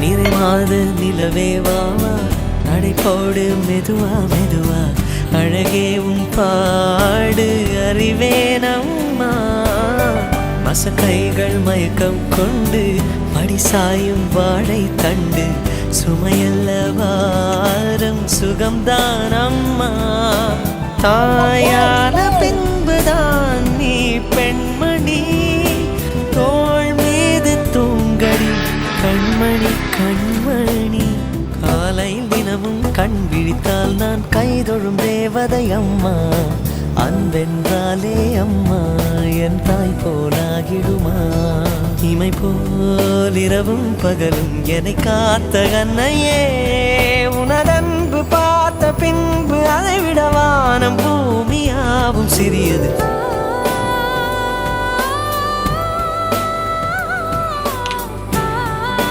நிறைமாத நிலவே வாவா நடைபோடு மெதுவா மெதுவா அழகே உன் பாடு அறிவேனம்மா மசக்கைகள் மயக்கம் கொண்டு படிசாயும் வாழை தண்டு சுமையல்ல வாரம் சுகம்தான் அம்மா தாயான பின்புதான் நீ பெண்மணி தோள் மீது தூங்கடி கண்மணி கண்மணி காலையில் தினமும் கண் விழித்தால் நான் கைதொழும் தேவதை அம்மா அன்பென்றாலே அம்மா என் தாய் போலாகிடுமா இமை போல் இரவும் பகலும் என்னை காத்த கண்ணையே உனதன்பு பார்த்த பின்பு அதை விட வானம் பூமியாவும் சிறியது